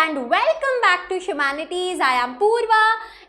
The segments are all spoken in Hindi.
And welcome back to humanities. I am Purva.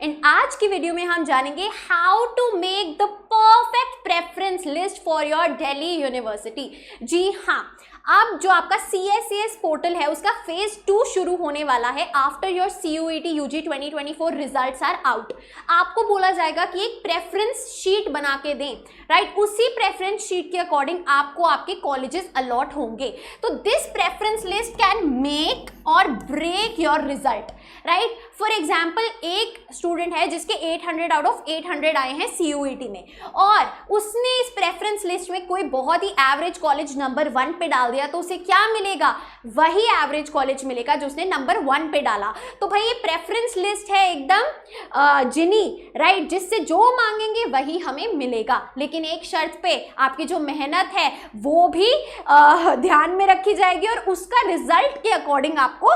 In आज की वीडियो में हम जानेंगे how to make the perfect preference list for your Delhi university. जी हाँ, अब जो आपका CSCS पोर्टल है उसका फेज 2 शुरू होने वाला है after your CUET UG 2024 results are out. आपको बोला जाएगा कि एक प्रेफरेंस शीट बना के दें, राइट? उसी प्रेफरेंस शीट के अकॉर्डिंग आपको आपके कॉलेजेस अलॉट होंगे। तो this preference list can make or break your result, right? For example, एक स्टूडेंट है जिसके 800 आउट ऑफ 800 आए हैं CUET में, और उसने इस प्रेफरेंस लिस्ट में कोई बहुत ही एवरेज कॉलेज नंबर 1 पे डाल दिया, तो उसे क्या मिलेगा? वही एवरेज कॉलेज मिलेगा जो उसने नंबर 1 पे डाला। तो भाई ये प्रेफरेंस लिस्ट है एकदम जिनी, राइट? जिससे जो मांगेंगे वही हमें मिलेगा, लेकिन एक शर्त पे, आपकी जो मेहनत है वो भी ध्यान में रखी जाएगी और उसका रिजल्ट के अकॉर्डिंग आपको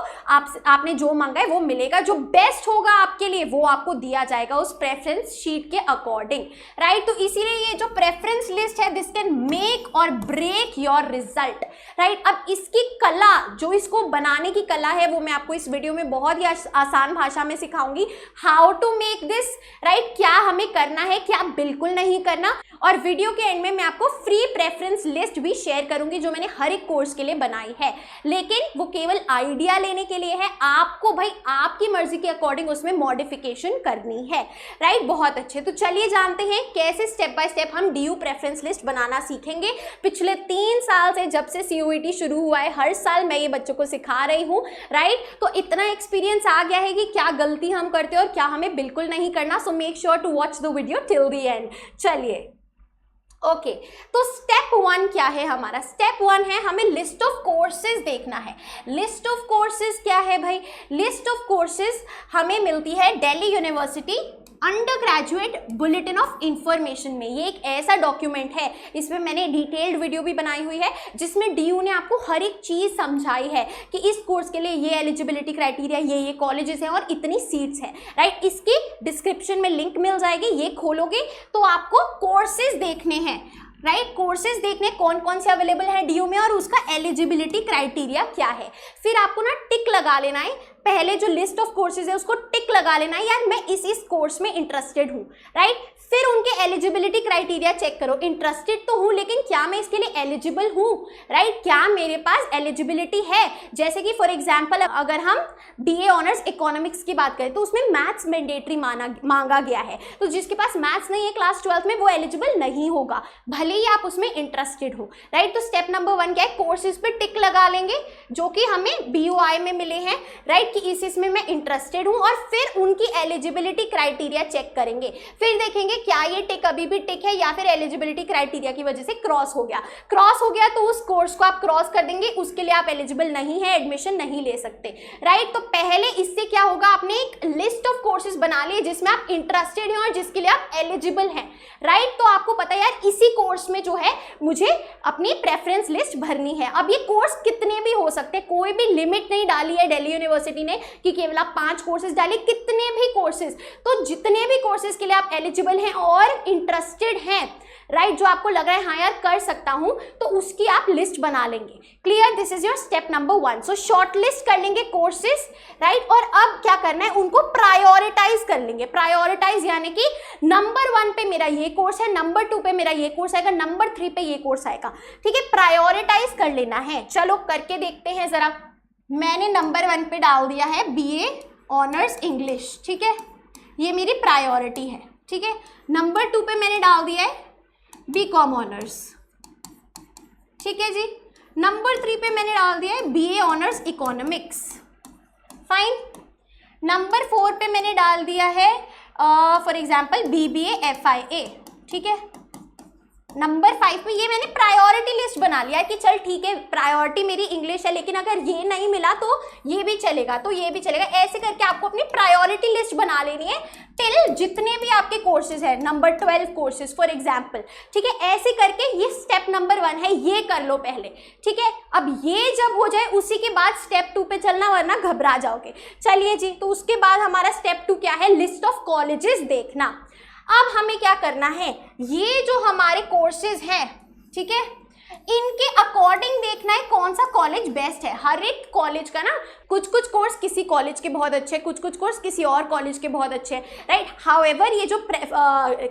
आपने जो मांगा है वो मिलेगा। जो बेस्ट होगा आपके लिए वो आपको दिया जाएगा उस प्रेफरेंस शीट के अकॉर्डिंग, राइट? तो इसीलिए ये जो प्रेफरेंस लिस्ट है this can make or break your result, right? अब इसकी कला, जो इसको बनाने की कला है, वो मैं आपको इस वीडियो में बहुत ही आसान भाषा में सिखाऊंगी। How to make this, right? क्या हमें करना है, क्या बिल्कुल नहीं करना। और वीडियो के एंड में मैं आपको फ्री प्रेफरेंस लिस्ट भी शेयर करूंगी जो मैंने हर एक कोर्स के लिए बनाई है, लेकिन वो केवल आइडिया लेने के लिए है। आपको भाई आपकी मर्जी के अकॉर्डिंग उसमें मॉडिफिकेशन करनी है, राइट? बहुत अच्छे। तो चलिए जानते हैं कैसे स्टेप बाय स्टेप हम DU प्रेफरेंस लिस्ट बनाना सीखेंगे। पिछले 3 साल से, जब से CUET शुरू हुआ है, हर साल मैं ये बच्चों को सिखा रही हूँ, राइट? तो इतना एक्सपीरियंस आ गया है कि क्या गलती हम करते हैं और क्या हमें बिल्कुल नहीं करना। So make sure to watch the video till the end. चलिए ओके, तो स्टेप 1 क्या है हमारा? स्टेप 1 है हमें लिस्ट ऑफ कोर्सेज देखना है। लिस्ट ऑफ कोर्सेज क्या है भाई? लिस्ट ऑफ कोर्सेज हमें मिलती है Delhi university under graduate bulletin of information में। ये एक ऐसा डॉक्यूमेंट है, इसमें मैंने डिटेल्ड वीडियो भी बनाई हुई है जिसमें DU ने आपको हर एक चीज समझाई है कि इस कोर्स के लिए ये एलिजिबिलिटी क्राइटेरिया, ये कॉलेजेस हैं और इतनी सीट्स हैं, राइट? इसकी डिस्क्रिप्शन में लिंक मिल जाएगी। ये खोलोगे तो आपको कोर्सेज देखने हैं, राइट? कोर्सेज देखने कौन कौन से अवेलेबल है DU में और उसका एलिजिबिलिटी क्राइटेरिया क्या है। फिर आपको ना टिक लगा लेना है, पहले जो लिस्ट ऑफ कोर्सेज है उसको टिक लगा लेना है, यार मैं इस कोर्स में इंटरेस्टेड हूँ, राइट? फिर उनके एलिजिबिलिटी क्राइटेरिया चेक करो। इंटरेस्टेड तो हूँ, लेकिन क्या मैं इसके लिए एलिजिबल हूँ, राइट? क्या मेरे पास एलिजिबिलिटी है? जैसे कि फॉर एग्जाम्पल, अगर हम BA ऑनर्स इकोनॉमिक्स की बात करें तो उसमें मैथ्स मैंडेटरी मांगा गया है, तो जिसके पास मैथ्स नहीं है क्लास 12 में वो एलिजिबल नहीं होगा, भले ही आप उसमें इंटरेस्टेड हो, राइट? तो स्टेप नंबर 1 क्या है? कोर्सेज पे टिक लगा लेंगे जो कि हमें BOI में मिले हैं, राइट? कि इसमें मैं इंटरेस्टेड हूं, और फिर उनकी एलिजिबिलिटी क्राइटेरिया चेक करेंगे। फिर देखेंगे क्या ये टिक अभी भी टिक है या फिर एलिजिबिलिटी क्राइटेरिया की वजह से क्रॉस हो गया तो उस कोर्स को आप क्रॉस कर देंगे, उसके लिए आप एलिजिबल नहीं है, एडमिशन नहीं ले सकते, राइट? तो पहले इससे क्या होगा, आपने एक लिस्ट ऑफ कोर्सेज बना लिए जिसमें आप इंटरेस्टेड हैं और जिसके लिए आप एलिजिबल हैं, राइट? तो आपको पता है यार इसी कोर्स में जो है मुझे अपनी प्रेफरेंस लिस्ट भरनी है। अब ये कोर्स कितने भी हो सकते हैं, कोई भी लिमिट नहीं डाली है दिल्ली यूनिवर्सिटी ने कि केवल आप 5 कोर्सेज डालिए, कितने भी कोर्सेज, तो जितने भी कोर्सेज के लिए आप एलिजिबल हैं और इंटरेस्टेड हैं, राइट? जो आपको लग रहा है हाँ यार कर सकता हूं, तो उसकी आप लिस्ट बना लेंगे। Clear? This is your step number 1। So short list कर लेंगे कोर्सेज, राइट? और अब क्या करना है, उनको प्रायोरिटाइज कर लेंगे। प्रायोरिटाइज यानी कि नंबर 1 पे मेरा ये कोर्स है, नंबर 2 पे मेरा ये कोर्स आएगा, नंबर 3 पे ये कोर्स आएगा, ठीक है? प्रायोरिटाइज कर लेना है। चलो करके देखते हैं जरा। मैंने नंबर 1 पे डाल दिया है BA ऑनर्स इंग्लिश, ठीक है? ये मेरी प्रायोरिटी है, ठीक है? नंबर 2 पे मैंने डाल दिया है BCom ऑनर्स, ठीक है जी? नंबर 3 पे मैंने डाल दिया है BA honours economics, fine. Number 4 पे मैंने डाल दिया है फॉर एग्जाम्पल BBA FIA, ठीक है? नंबर 5 पे ये मैंने प्रायोरिटी लिस्ट बना लिया है कि चल ठीक है, प्रायोरिटी मेरी इंग्लिश है, लेकिन अगर ये नहीं मिला तो ये भी चलेगा, तो ये भी चलेगा। ऐसे करके आपको अपनी प्रायोरिटी लिस्ट बना लेनी है टिल जितने भी आपके कोर्सेज है, नंबर 12 कोर्सेज फॉर एग्जाम्पल, ठीक है? ऐसे करके ये स्टेप नंबर 1 है, ये कर लो पहले, ठीक है? अब ये जब हो जाए उसी के बाद स्टेप 2 पे चलना, वरना घबरा जाओगे। चलिए जी, तो उसके बाद हमारा स्टेप 2 क्या है? लिस्ट ऑफ कॉलेजेस देखना। अब हमें क्या करना है, ये जो हमारे कोर्सेज हैं, ठीक है, इनके अकॉर्डिंग देखना है कौन सा कॉलेज बेस्ट है। हर एक कॉलेज का ना कुछ कुछ कोर्स किसी कॉलेज के बहुत अच्छे, कुछ कुछ कोर्स किसी और कॉलेज के बहुत अच्छे, राइट। हाउएवर ये जो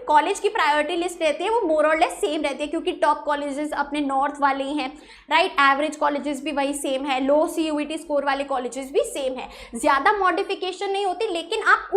कॉलेज की प्रायोरिटी लिस्ट रहती है वो मोर और लेस सेम रहती है, क्योंकि टॉप कॉलेजेस अपने नॉर्थ वाले ही हैं, राइट। एवरेज कॉलेजेस भी वही सेम है, लो CUET स्कोर वाले कॉलेजेस भी सेम है, ज़्यादा मॉडिफिकेशन नहीं होती। लेकिन आप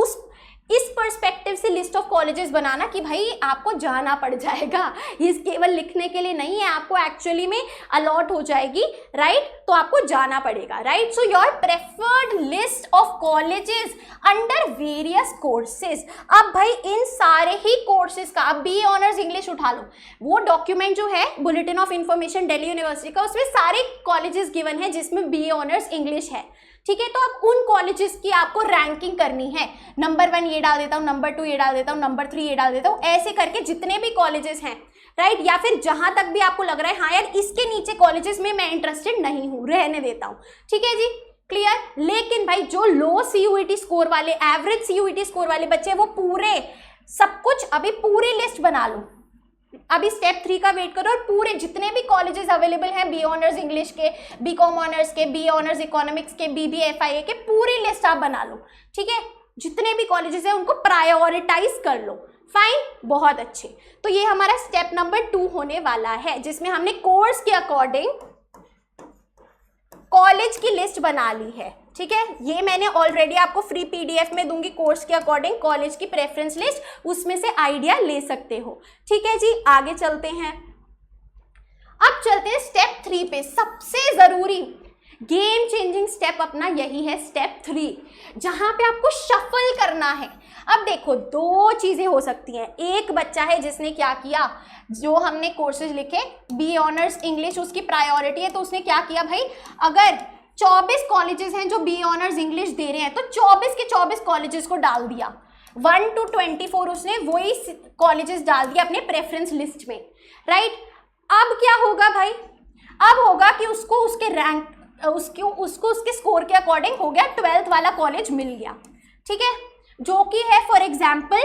इस पर्सपेक्टिव से लिस्ट ऑफ कॉलेजेस बनाना कि भाई आपको जाना पड़ जाएगा, ये केवल लिखने के लिए नहीं है, आपको एक्चुअली में अलॉट हो जाएगी, राइट। तो आपको जाना पड़ेगा, right. So your preferred list of colleges under various courses. अब भाई इन सारे ही कोर्सेज का, अब BA ऑनर्स इंग्लिश उठा लो, वो डॉक्यूमेंट जो है bulletin of information Delhi university का, उसमें सारे कॉलेजेस गिवन है जिसमें BA ऑनर्स इंग्लिश है, ठीक है। तो अब उन कॉलेजेस की आपको रैंकिंग करनी है, नंबर 1 ये डाल देता हूँ, नंबर 2 ये डाल देता हूँ, नंबर 3 ये डाल देता हूँ, ऐसे करके जितने भी कॉलेजेस हैं, राइट। या फिर जहां तक भी आपको लग रहा है हाँ यार इसके नीचे कॉलेजेस में मैं इंटरेस्टेड नहीं हूँ, रहने देता हूँ, ठीक है जी, क्लियर। लेकिन भाई जो लो CUET स्कोर वाले, एवरेज CUET स्कोर वाले बच्चे, वो पूरे सब कुछ अभी पूरी लिस्ट बना लो, अभी स्टेप 3 का वेट करो और पूरे जितने भी कॉलेजेस अवेलेबल हैं BA ऑनर्स इंग्लिश के, BCom ऑनर्स के, BA ऑनर्स इकोनॉमिक्स के, BBA FIA के, पूरी लिस्ट आप बना लो, ठीक है। जितने भी कॉलेजेस हैं उनको प्रायोरिटाइज कर लो, फाइन, बहुत अच्छे। तो ये हमारा स्टेप नंबर 2 होने वाला है, जिसमें हमने कोर्स के अकॉर्डिंग कॉलेज की लिस्ट बना ली है, ठीक है। ये मैंने ऑलरेडी आपको फ्री PDF में दूंगी, कोर्स के अकॉर्डिंग कॉलेज की प्रेफरेंस लिस्ट, उसमें से आइडिया ले सकते हो, ठीक है जी। आगे चलते हैं, अब चलते हैं स्टेप 3 पे। सबसे जरूरी गेम चेंजिंग स्टेप अपना यही है, स्टेप 3, जहां पे आपको शफल करना है। अब देखो 2 चीजें हो सकती हैं। एक बच्चा है जिसने क्या किया, जो हमने कोर्सेज लिखे BA ऑनर्स इंग्लिश, उसकी प्रायोरिटी है, तो उसने क्या किया भाई, अगर 24 कॉलेजेस हैं जो BA ऑनर्स इंग्लिश दे रहे हैं, तो 24 के 24 कॉलेजेस को डाल दिया, 1 to 24 उसने वही कॉलेजेस डाल दिया अपने प्रेफरेंस लिस्ट में, राइट। अब क्या होगा भाई, अब होगा कि उसको उसके रैंक, उसको उसके स्कोर के अकॉर्डिंग हो गया 12th वाला कॉलेज मिल गया, ठीक है, जो कि है for example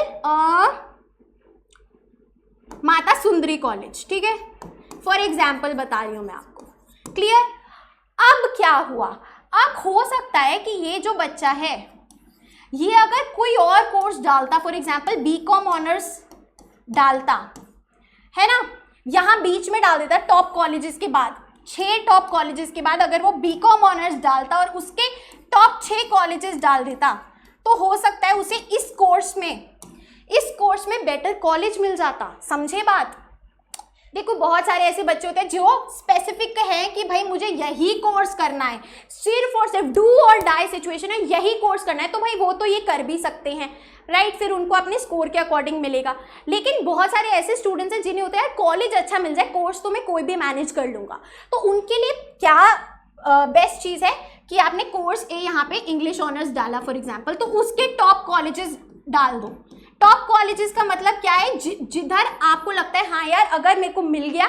Mata Sundari college, ठीक है, फॉर एग्जाम्पल बता रही हूं मैं आपको, क्लियर। अब क्या हुआ, अब हो सकता है कि ये जो बच्चा है ये अगर कोई और कोर्स डालता, फॉर एग्जाम्पल BCom ऑनर्स डालता है ना, यहां बीच में डाल देता टॉप कॉलेजेस के बाद, 6 टॉप कॉलेजेस के बाद अगर वो BCom ऑनर्स डालता और उसके टॉप 6 कॉलेजेस डाल देता, तो हो सकता है उसे इस कोर्स में बेटर कॉलेज मिल जाता। समझे बात। देखो बहुत सारे ऐसे बच्चे होते हैं जो स्पेसिफिक हैं कि भाई मुझे यही कोर्स करना है, सिर्फ और सिर्फ डू और डाई सिचुएशन है, यही कोर्स करना है, तो भाई वो तो ये कर भी सकते हैं, राइट। फिर उनको अपने स्कोर के अकॉर्डिंग मिलेगा। लेकिन बहुत सारे ऐसे स्टूडेंट्स हैं जिन्हें होता है कॉलेज अच्छा मिल जाए, कोर्स तो मैं कोई भी मैनेज कर लूंगा, तो उनके लिए क्या बेस्ट चीज़ है कि आपने कोर्स A यहाँ पे इंग्लिश ऑनर्स डाला फॉर एग्जाम्पल, तो उसके टॉप कॉलेजेस डाल दो। टॉप कॉलेजेस का मतलब क्या है, जिधर आपको लगता है हाँ यार अगर मेरे को मिल गया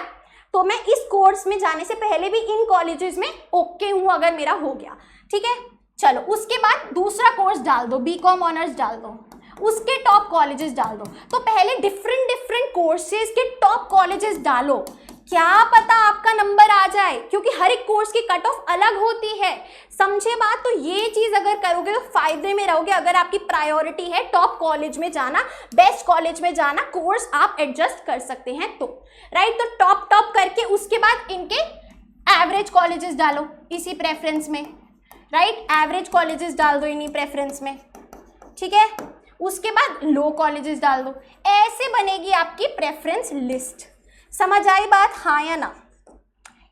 तो मैं इस कोर्स में जाने से पहले भी इन कॉलेजेस में ओके हूँ, अगर मेरा हो गया, ठीक है। चलो उसके बाद दूसरा कोर्स डाल दो, BCom ऑनर्स डाल दो, उसके टॉप कॉलेजेस डाल दो। तो पहले डिफरेंट कोर्सेज के टॉप कॉलेजेस डालो, क्या पता आपका नंबर आ जाए, क्योंकि हर एक कोर्स की कट ऑफ अलग होती है। समझे बात। तो ये चीज अगर करोगे तो फायदे में रहोगे। अगर आपकी प्रायोरिटी है टॉप कॉलेज में जाना, बेस्ट कॉलेज में जाना, कोर्स आप एडजस्ट कर सकते हैं तो, राइट। तो टॉप करके उसके बाद इनके एवरेज कॉलेजेस डालो इसी प्रेफरेंस में, राइट। एवरेज कॉलेजेस डाल दो इन्हीं प्रेफरेंस में, ठीक है। उसके बाद लो कॉलेजेस डाल दो। ऐसे बनेगी आपकी प्रेफरेंस लिस्ट। समझ आई बात, हाँ या ना।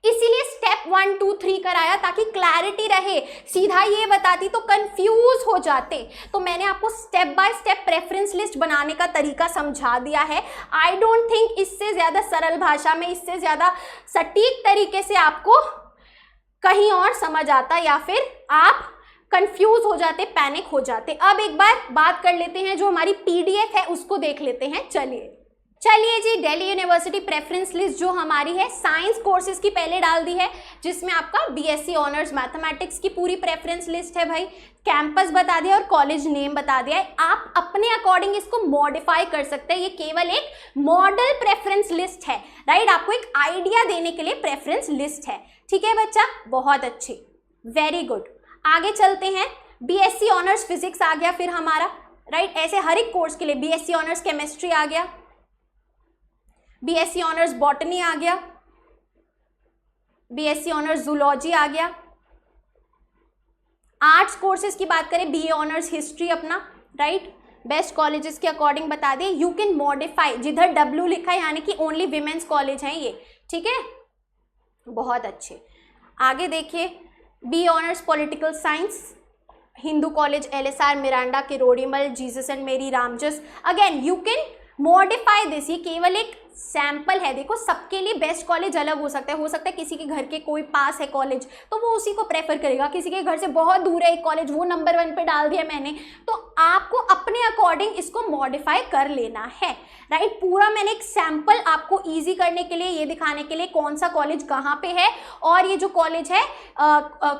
इसीलिए स्टेप 1 2 3 कराया ताकि क्लैरिटी रहे। सीधा ये बताती तो कंफ्यूज हो जाते। तो मैंने आपको step by step preference list बनाने का तरीका समझा दिया है। आई डोंट थिंक इससे ज्यादा सरल भाषा में, इससे ज्यादा सटीक तरीके से आपको कहीं और समझ आता, या फिर आप कंफ्यूज हो जाते, पैनिक हो जाते। अब एक बार बात कर लेते हैं, जो हमारी PDF है उसको देख लेते हैं। चलिए चलिए जी, दिल्ली यूनिवर्सिटी प्रेफरेंस लिस्ट जो हमारी है साइंस कोर्सेज की पहले डाल दी है, जिसमें आपका बीएससी ऑनर्स मैथमेटिक्स की पूरी प्रेफरेंस लिस्ट है भाई, कैंपस बता दिया और कॉलेज नेम बता दिया है। आप अपने अकॉर्डिंग इसको मॉडिफाई कर सकते हैं, ये केवल एक मॉडल प्रेफरेंस लिस्ट है, राइट। आपको एक आइडिया देने के लिए प्रेफरेंस लिस्ट है, ठीक है बच्चा, बहुत अच्छी, वेरी गुड। आगे चलते हैं, बीएससी ऑनर्स फिजिक्स आ गया फिर हमारा, राइट। ऐसे हर एक कोर्स के लिए बीएससी ऑनर्स केमिस्ट्री आ गया, बीएससी ऑनर्स बॉटनी आ गया, बीएससी ऑनर्स जूलॉजी आ गया। आर्ट्स कोर्सेज की बात करें, बीए ऑनर्स हिस्ट्री अपना, राइट। बेस्ट कॉलेजेस के अकॉर्डिंग बता दें, यू कैन मॉडिफाई, जिधर डब्ल्यू लिखा है यानी कि ओनली विमेंस कॉलेज हैं ये, ठीक है, बहुत अच्छे। आगे देखिए, BA honours political science, Hindu college LSR Miranda Kirorimal Jesus and Mary Ramjas. Again you can modify this, ये केवल एक सैंपल है। देखो सबके लिए बेस्ट कॉलेज अलग हो सकता है किसी के घर के कोई पास है कॉलेज तो वो उसी को प्रेफर करेगा, किसी के घर से बहुत दूर है एक कॉलेज, वो नंबर 1 पे डाल दिया मैंने, तो आपको अपने अकॉर्डिंग इसको मॉडिफाई कर लेना है, राइट। पूरा मैंने एक सैंपल आपको इजी करने के लिए, ये दिखाने के लिए कौन सा कॉलेज कहाँ पे है और ये जो कॉलेज है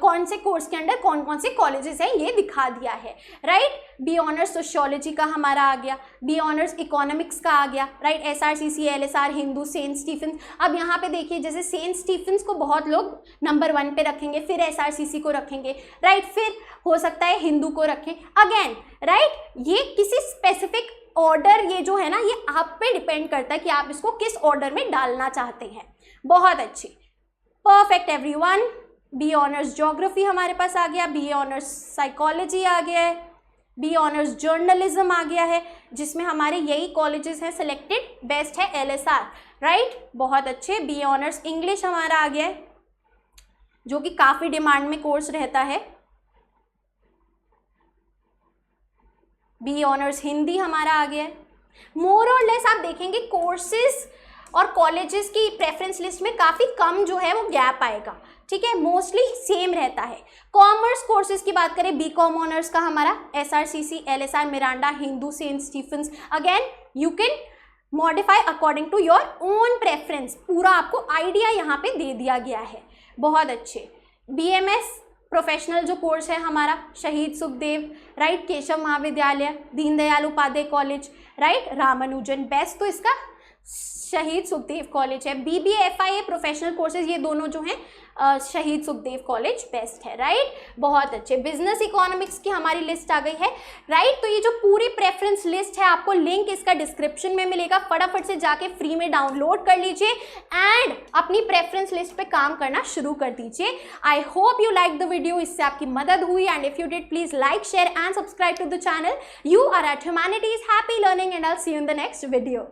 कौन से कोर्स के अंडर कौन कौन से कॉलेजेस हैं ये दिखा दिया है, राइट। बी ऑनर्स सोशियोलॉजी का हमारा आ गया, बी ऑनर्स इकोनॉमिक्स का आ गया, right. SRCC LSR Hindu St Stephen's. अब यहाँ पे देखिए जैसे सेंट स्टीफेंस को बहुत लोग नंबर 1 पे रखेंगे, फिर एसआरसीसी को रखेंगे, राइट, फिर हो सकता है हिंदू को रखें अगेन, राइट। ये किसी स्पेसिफिक ऑर्डर, ये जो है ना ये आप पे डिपेंड करता है कि आप इसको किस ऑर्डर में डालना चाहते हैं। बहुत अच्छी, perfect everyone. B honours geography हमारे पास आ गया, बी ऑनर्स साइकोलॉजी आ गया है, बी ऑनर्स जर्नलिज्म आ गया है, जिसमें हमारे यही कॉलेजेस हैं सिलेक्टेड, बेस्ट है एलएसआर, राइट, बहुत अच्छे। बी ऑनर्स इंग्लिश हमारा आ गया है, जो कि काफ़ी डिमांड में कोर्स रहता है। बी ऑनर्स हिंदी हमारा आ गया है। मोर और लेस आप देखेंगे कोर्सेज और कॉलेजेस की प्रेफरेंस लिस्ट में काफ़ी कम जो है वो गैप आएगा, ठीक है, मोस्टली सेम रहता है। कॉमर्स कोर्सेज की बात करें, बीकॉम ऑनर्स का हमारा SRCC LSR Miranda Hindu St Stephen's. Again you can modify according to your own preference, पूरा आपको आइडिया यहाँ पे दे दिया गया है, बहुत अच्छे। बीएमएस प्रोफेशनल जो कोर्स है हमारा, शहीद Sukhdev, right, Keshav Mahavidyalaya, Deendayal Upadhyaya college, right, Ramanujan, best तो इसका शहीद सुखदेव कॉलेज है। बीबीएफआईए प्रोफेशनल कोर्सेज, ये दोनों जो हैं शहीद सुखदेव कॉलेज बेस्ट है, राइट, बहुत अच्छे। बिजनेस इकोनॉमिक्स की हमारी लिस्ट आ गई है, राइट। तो ये जो पूरी प्रेफरेंस लिस्ट है आपको लिंक इसका डिस्क्रिप्शन में मिलेगा, फटाफट से जाके फ्री में डाउनलोड कर लीजिए एंड अपनी प्रेफरेंस लिस्ट पे काम करना शुरू कर दीजिए। I hope you like the video, इससे आपकी मदद हुई and if you did please like share and subscribe to the channel. You are at humanities, happy learning and I will see you in the next video.